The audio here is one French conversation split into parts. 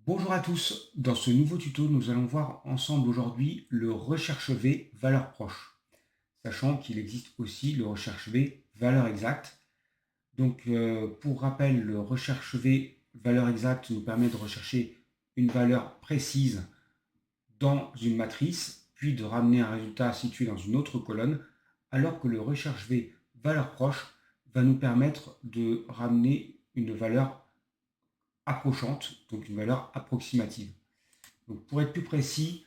Bonjour à tous, dans ce nouveau tuto, nous allons voir ensemble aujourd'hui le recherche V valeur proche, sachant qu'il existe aussi le recherche V valeur exacte. Donc pour rappel, le recherche V valeur exacte nous permet de rechercher une valeur précise dans une matrice, puis de ramener un résultat situé dans une autre colonne, alors que le recherche V valeur proche va nous permettre de ramener une valeur approchante, donc une valeur approximative. Donc pour être plus précis,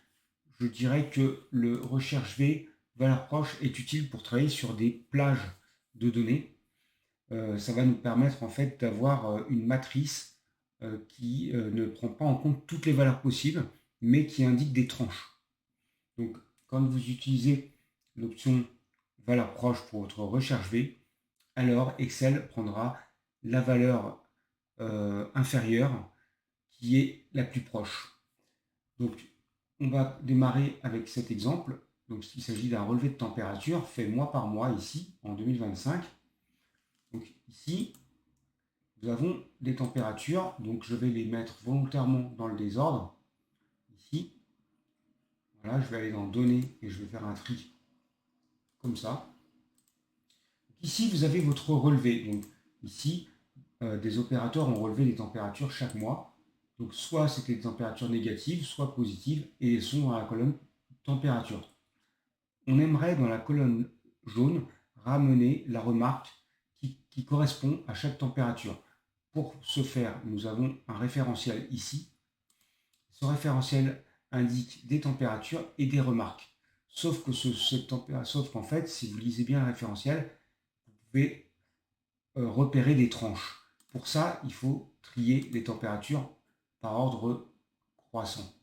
je dirais que le recherche V valeur proche est utile pour travailler sur des plages de données. Ça va nous permettre en fait d'avoir une matrice qui ne prend pas en compte toutes les valeurs possibles, mais qui indique des tranches. Donc quand vous utilisez l'option valeur proche pour votre recherche V, alors Excel prendra la valeur inférieure qui est la plus proche. Donc, on va démarrer avec cet exemple. Donc, il s'agit d'un relevé de température fait mois par mois ici, en 2025. Donc, ici, nous avons des températures. Donc, je vais les mettre volontairement dans le désordre. Ici, voilà, je vais aller dans Données et je vais faire un tri comme ça. Donc, ici, vous avez votre relevé. Donc, ici, des opérateurs ont relevé les températures chaque mois. Donc, soit c'était des températures négatives, soit positives, et elles sont dans la colonne température. On aimerait dans la colonne jaune ramener la remarque qui correspond à chaque température. Pour ce faire, nous avons un référentiel ici. Ce référentiel indique des températures et des remarques. Sauf que sauf qu'en fait, si vous lisez bien le référentiel, vous pouvez repérer des tranches. Pour ça, il faut trier les températures par ordre croissant.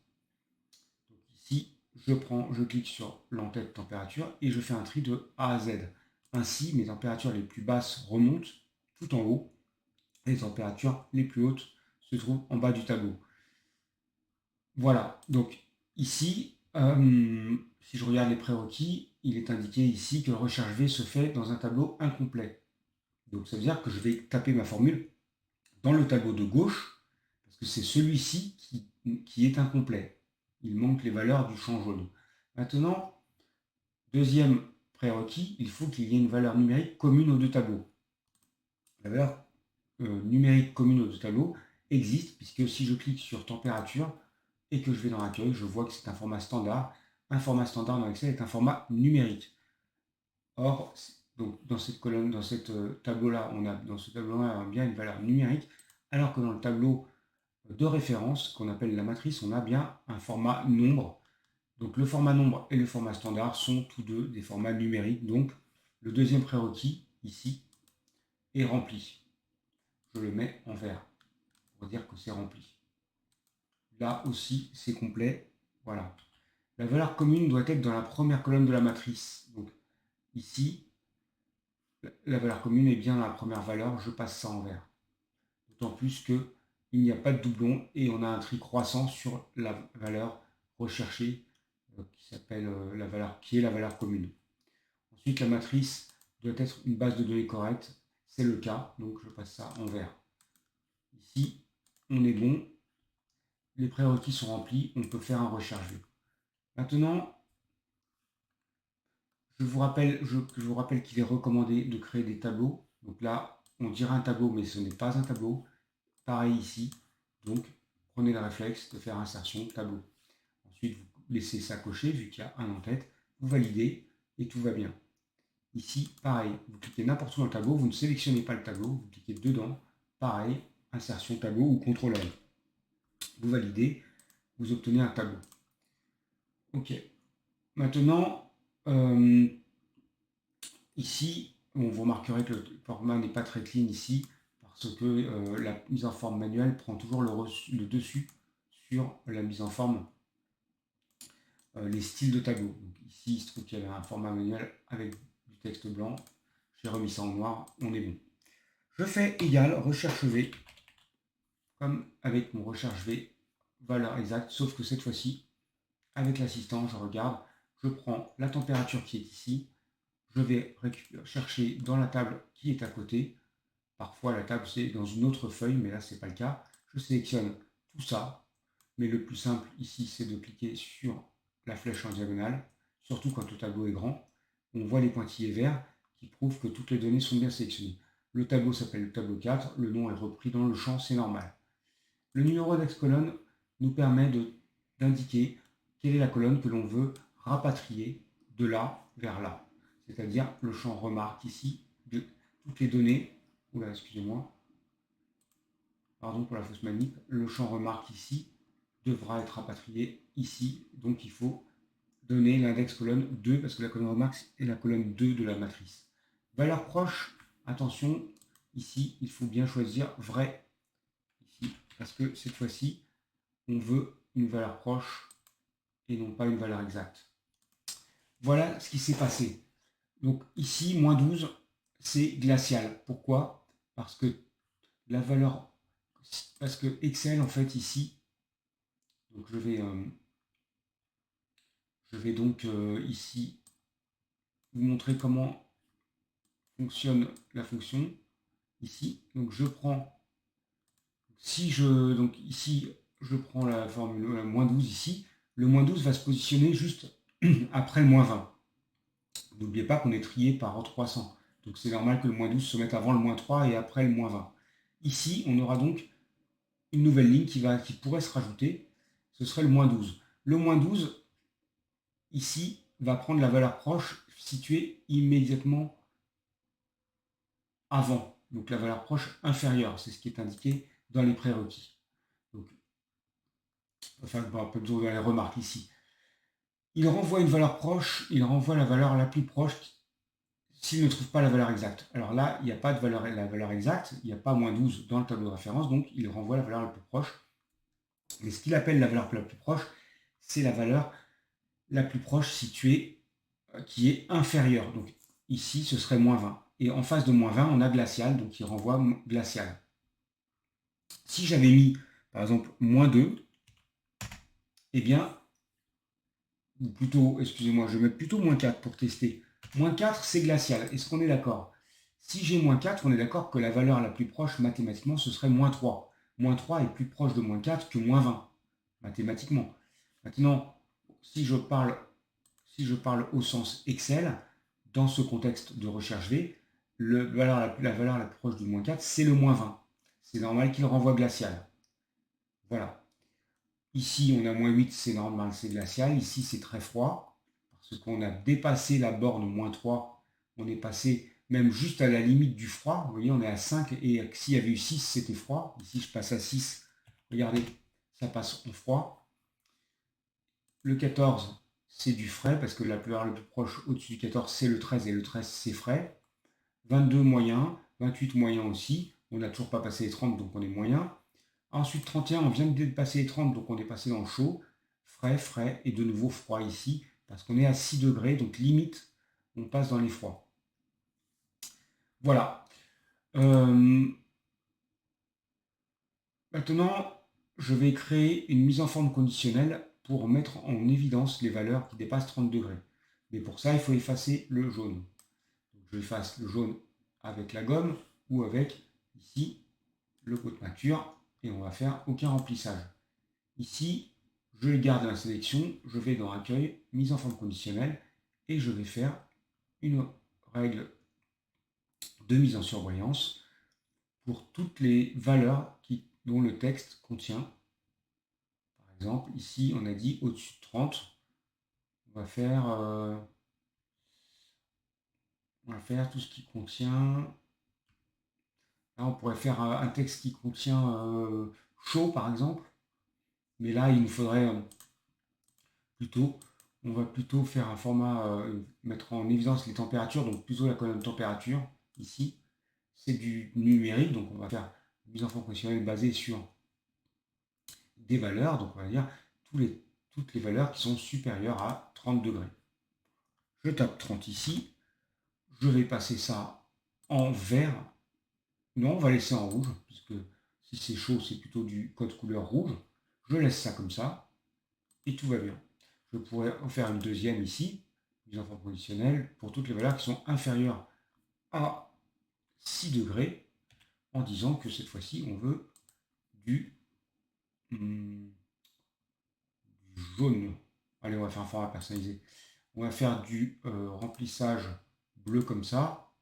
Donc ici, je clique sur l'entête température et je fais un tri de A à Z. Ainsi, mes températures les plus basses remontent tout en haut. Les températures les plus hautes se trouvent en bas du tableau. Voilà, donc ici, si je regarde les prérequis, il est indiqué ici que le recherche V se fait dans un tableau incomplet. Donc ça veut dire que je vais taper ma formule dans le tableau de gauche, parce que c'est celui-ci qui est incomplet. Il manque les valeurs du champ jaune. Maintenant, deuxième prérequis, il faut qu'il y ait une valeur numérique commune aux deux tableaux. La valeur numérique commune aux deux tableaux existe, puisque si je clique sur température et que je vais dans l'accueil, je vois que c'est un format standard. Un format standard dans Excel est un format numérique. Or, donc dans cette colonne, dans cette tableau-là, dans ce tableau-là, on a bien une valeur numérique, alors que dans le tableau de référence, qu'on appelle la matrice, on a bien un format nombre. Donc le format nombre et le format standard sont tous deux des formats numériques. Donc le deuxième prérequis, ici, est rempli. Je le mets en vert pour dire que c'est rempli. Là aussi, c'est complet. Voilà. La valeur commune doit être dans la première colonne de la matrice. Donc ici, la valeur commune est bien dans la première valeur. Je passe ça en vert. D'autant plus qu'il n'y a pas de doublon et on a un tri croissant sur la valeur recherchée qui s'appelle qui est la valeur commune. Ensuite, la matrice doit être une base de données correcte. C'est le cas, donc je passe ça en vert. Ici, on est bon. Les prérequis sont remplis. On peut faire un recherche V. Maintenant, je vous rappelle qu'il est recommandé de créer des tableaux. Donc là, on dirait un tableau, mais ce n'est pas un tableau. Pareil ici. Donc, prenez le réflexe de faire insertion tableau. Ensuite, vous laissez ça cocher, vu qu'il y a un en tête. Vous validez et tout va bien. Ici, pareil, vous cliquez n'importe où dans le tableau, vous ne sélectionnez pas le tableau, vous cliquez dedans. Pareil, insertion tableau ou CTRL L. Vous validez, vous obtenez un tableau. Ok. Maintenant, ici, vous remarquerez que le format n'est pas très clean ici, parce que la mise en forme manuelle prend toujours le dessus sur la mise en forme, les styles de tableau. Donc ici, il se trouve qu'il y avait un format manuel avec du texte blanc. J'ai remis ça en noir, on est bon. Je fais égal recherche V, comme avec mon recherche V, valeur exacte, sauf que cette fois-ci, avec l'assistant, je regarde, je prends la température qui est ici, je vais chercher dans la table qui est à côté. Parfois, la table, c'est dans une autre feuille, mais là, ce n'est pas le cas. Je sélectionne tout ça. mais le plus simple ici, c'est de cliquer sur la flèche en diagonale, surtout quand le tableau est grand. On voit les pointillés verts qui prouvent que toutes les données sont bien sélectionnées. Le tableau s'appelle le tableau 4, le nom est repris dans le champ, c'est normal. Le numéro d'index-colonne nous permet d'indiquer quelle est la colonne que l'on veut rapatrier de là vers là. C'est-à-dire le champ remarque ici, de toutes les données, oula, excusez-moi, pardon pour la fausse manip, le champ remarque ici devra être rapatrié ici, donc il faut donner l'index colonne 2 parce que la colonne remarque est la colonne 2 de la matrice. Valeur proche, attention, ici il faut bien choisir vrai, ici, parce que cette fois-ci on veut une valeur proche et non pas une valeur exacte. Voilà ce qui s'est passé. Donc ici, moins 12, c'est glacial. Pourquoi? Parce que la valeur, parce que Excel, en fait, ici, donc je vais donc ici vous montrer comment fonctionne la fonction. Ici, donc je prends, donc ici, je prends la formule moins 12 ici, le moins 12 va se positionner juste après le moins 20. N'oubliez pas qu'on est trié par 300. Donc c'est normal que le moins 12 se mette avant le moins 3 et après le moins 20. Ici, on aura donc une nouvelle ligne qui pourrait se rajouter. Ce serait le moins 12. Le moins 12, ici, va prendre la valeur proche située immédiatement avant. Donc la valeur proche inférieure. C'est ce qui est indiqué dans les prérequis. Donc, enfin, pas besoin de les remarques ici. Il renvoie une valeur proche, il renvoie la valeur la plus proche s'il ne trouve pas la valeur exacte. Alors là, il n'y a pas de valeur, la valeur exacte, il n'y a pas moins 12 dans le tableau de référence, donc il renvoie la valeur la plus proche. Mais ce qu'il appelle la valeur la plus proche, c'est la valeur la plus proche située qui est inférieure. Donc ici, ce serait moins 20. Et en face de moins 20, on a glacial, donc il renvoie glacial. Si j'avais mis, par exemple, moins 2, eh bien, ou plutôt, excusez-moi, je vais mettre plutôt moins 4 pour tester. Moins 4, c'est glacial. Est-ce qu'on est d'accord? Si j'ai moins 4, on est d'accord que la valeur la plus proche mathématiquement, ce serait moins 3. Moins 3 est plus proche de moins 4 que moins 20, mathématiquement. Maintenant, si je parle au sens Excel, dans ce contexte de recherche V, la valeur la plus proche du moins 4, c'est le moins 20. C'est normal qu'il renvoie glacial. Voilà. Ici, on a moins 8, c'est normal, c'est glacial. Ici, c'est très froid, parce qu'on a dépassé la borne moins 3. On est passé même juste à la limite du froid. Vous voyez, on est à 5, et s'il y avait eu 6, c'était froid. Ici, je passe à 6. Regardez, ça passe en froid. Le 14, c'est du frais, parce que la valeur la plus proche au-dessus du 14, c'est le 13, et le 13, c'est frais. 22, moyen. 28, moyen aussi. On n'a toujours pas passé les 30, donc on est moyen. Ensuite, 31, on vient de dépasser les 30, donc on est passé dans le chaud. Frais, frais, et de nouveau froid ici, parce qu'on est à 6 degrés, donc limite, on passe dans les froids. Voilà. Maintenant, je vais créer une mise en forme conditionnelle pour mettre en évidence les valeurs qui dépassent 30 degrés. Mais pour ça, il faut effacer le jaune. Donc, je efface le jaune avec la gomme ou avec, ici, le pot de peinture, et on va faire aucun remplissage. Ici, je garde la sélection, je vais dans Accueil, Mise en forme conditionnelle, et je vais faire une règle de mise en surbrillance pour toutes les valeurs dont le texte contient. Par exemple, ici, on a dit au-dessus de 30, on va faire tout ce qui contient. Là, on pourrait faire un texte qui contient chaud, par exemple. Mais là, il nous faudrait on va plutôt faire un format, mettre en évidence les températures, donc plutôt la colonne température, ici. C'est du numérique, donc on va faire une mise en forme conditionnelle basée sur des valeurs, donc on va dire toutes les valeurs qui sont supérieures à 30 degrés. Je tape 30 ici, je vais passer ça en vert. Non, on va laisser en rouge, puisque si c'est chaud, c'est plutôt du code couleur rouge. Je laisse ça comme ça, et tout va bien. Je pourrais en faire une deuxième ici, mise en forme conditionnelle, pour toutes les valeurs qui sont inférieures à 6 degrés, en disant que cette fois-ci, on veut du jaune. Allez, on va faire un format personnalisé. On va faire du remplissage bleu comme ça,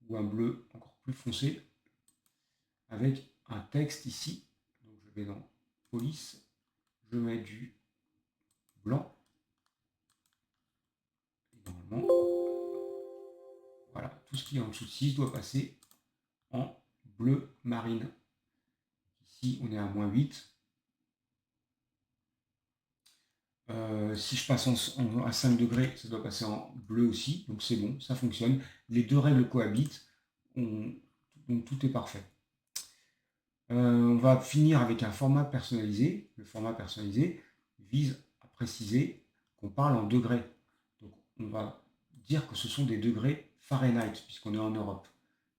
ou un bleu encore plus foncé, avec un texte ici. Donc je vais dans police, je mets du blanc. Et normalement, voilà, tout ce qui est en dessous de 6 doit passer en bleu marine. Ici, on est à -8. Si je passe à 5 degrés, ça doit passer en bleu aussi. Donc c'est bon, ça fonctionne. Les deux règles cohabitent. Donc tout est parfait. On va finir avec un format personnalisé. Le format personnalisé vise à préciser qu'on parle en degrés. Donc on va dire que ce sont des degrés Fahrenheit, puisqu'on est en Europe.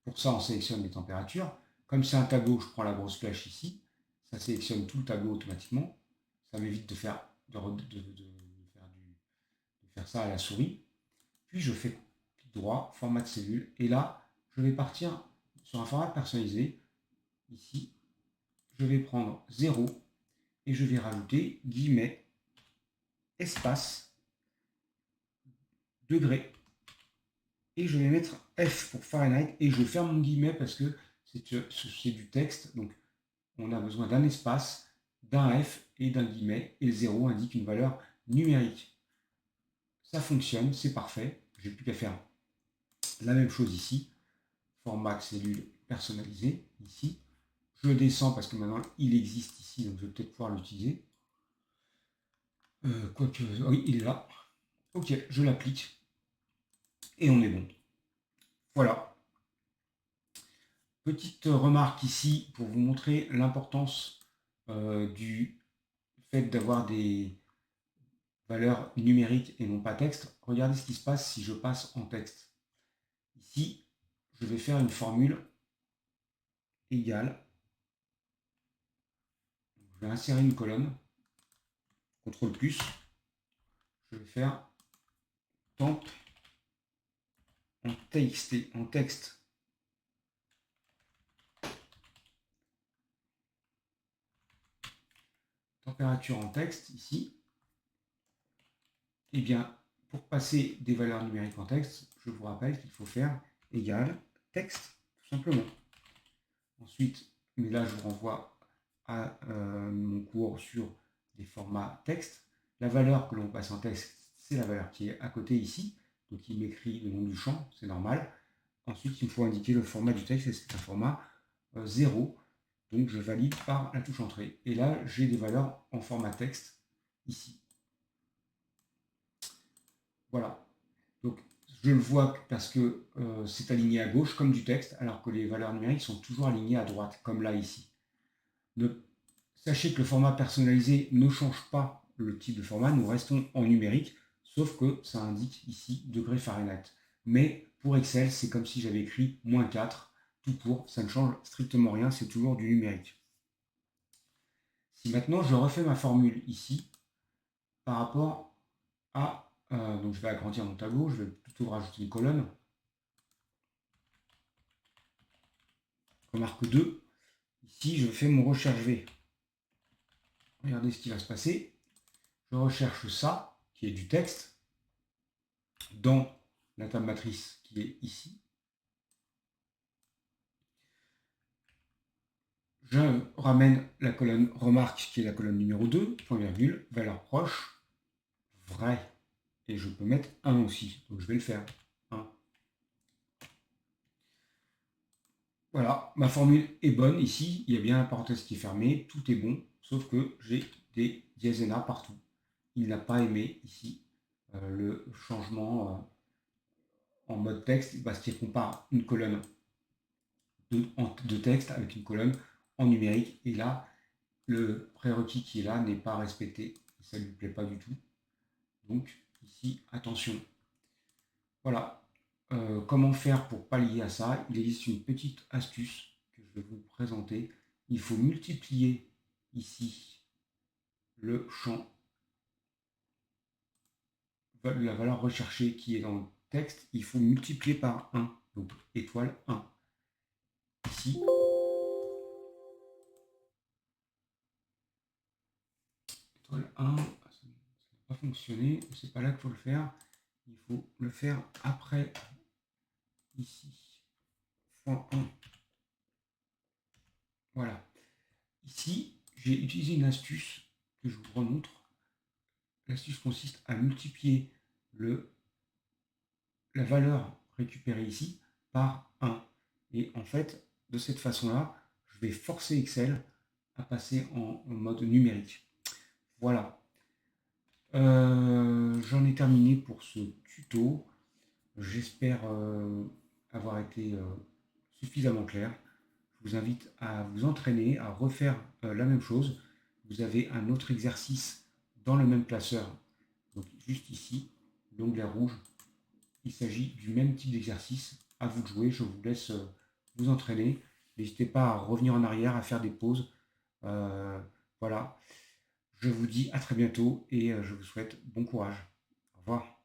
Pour ça, on sélectionne les températures. Comme c'est un tableau, je prends la grosse flèche ici. Ça sélectionne tout le tableau automatiquement. Ça m'évite de faire ça à la souris. Puis je fais clic droit, format de cellule. Et là, je vais partir sur un format personnalisé. Ici, je vais prendre 0 et je vais rajouter guillemets, espace, degré. Et je vais mettre F pour Fahrenheit et je ferme mon guillemet parce que c'est du texte. Donc, on a besoin d'un espace, d'un F et d'un guillemet. Et le 0 indique une valeur numérique. Ça fonctionne, c'est parfait. J'ai plus qu'à faire la même chose ici. Format cellule personnalisé, ici. Je descends parce que maintenant il existe ici, donc je vais peut-être pouvoir l'utiliser. Quoique, oui, il est là. Ok, je l'applique. Et on est bon. Voilà. Petite remarque ici pour vous montrer l'importance du fait d'avoir des valeurs numériques et non pas texte. Regardez ce qui se passe si je passe en texte. Ici, je vais faire une formule égale. Je vais insérer une colonne. CTRL plus. Je vais faire temp en texte. Température en texte, ici. Eh bien, pour passer des valeurs numériques en texte, je vous rappelle qu'il faut faire égal texte, tout simplement. Ensuite, mais là, je vous renvoie à mon cours sur les formats texte. La valeur que l'on passe en texte, c'est la valeur qui est à côté ici. Donc, il m'écrit le nom du champ, c'est normal. Ensuite, il me faut indiquer le format du texte, et c'est un format 0. Donc, je valide par la touche entrée. Et là, j'ai des valeurs en format texte ici. Voilà. Donc, je le vois parce que c'est aligné à gauche comme du texte, alors que les valeurs numériques sont toujours alignées à droite, comme là ici. Sachez que le format personnalisé ne change pas le type de format, nous restons en numérique, sauf que ça indique ici degrés Fahrenheit. Mais pour Excel, c'est comme si j'avais écrit -4, tout court, ça ne change strictement rien, c'est toujours du numérique. Si maintenant je refais ma formule ici, par rapport à... donc je vais agrandir mon tableau, je vais plutôt rajouter une colonne. Remarque 2, ici je fais mon recherche V. Regardez ce qui va se passer. Je recherche ça, qui est du texte, dans la table matrice qui est ici. Je ramène la colonne remarque, qui est la colonne numéro 2, point virgule, valeur proche, vrai. Et je peux mettre 1 aussi, donc je vais le faire. 1. Voilà, ma formule est bonne ici, il y a bien la parenthèse qui est fermée, tout est bon, sauf que j'ai des diasénas partout. Il n'a pas aimé ici le changement en mode texte, parce qu'il compare une colonne de texte avec une colonne en numérique, et là, le prérequis qui est là n'est pas respecté, ça ne lui plaît pas du tout. Donc ici, attention. Voilà. Comment faire pour pallier à ça? Il existe une petite astuce que je vais vous présenter. Il faut multiplier ici le champ, la valeur recherchée qui est dans le texte, il faut multiplier par 1. Donc étoile 1. Ici, étoile 1, ça fonctionner. C'est pas là qu'il faut le faire. Il faut le faire après, ici, x1. Voilà. Ici, j'ai utilisé une astuce que je vous remontre. L'astuce consiste à multiplier la valeur récupérée ici par 1. Et en fait, de cette façon-là, je vais forcer Excel à passer en mode numérique. Voilà. J'en ai terminé pour ce tuto. J'espère avoir été suffisamment clair. Je vous invite à vous entraîner, à refaire la même chose. Vous avez un autre exercice dans le même classeur, donc juste ici, l'onglet rouge. Il s'agit du même type d'exercice. À vous de jouer, je vous laisse vous entraîner. N'hésitez pas à revenir en arrière, à faire des pauses. Voilà. Je vous dis à très bientôt et je vous souhaite bon courage. Au revoir.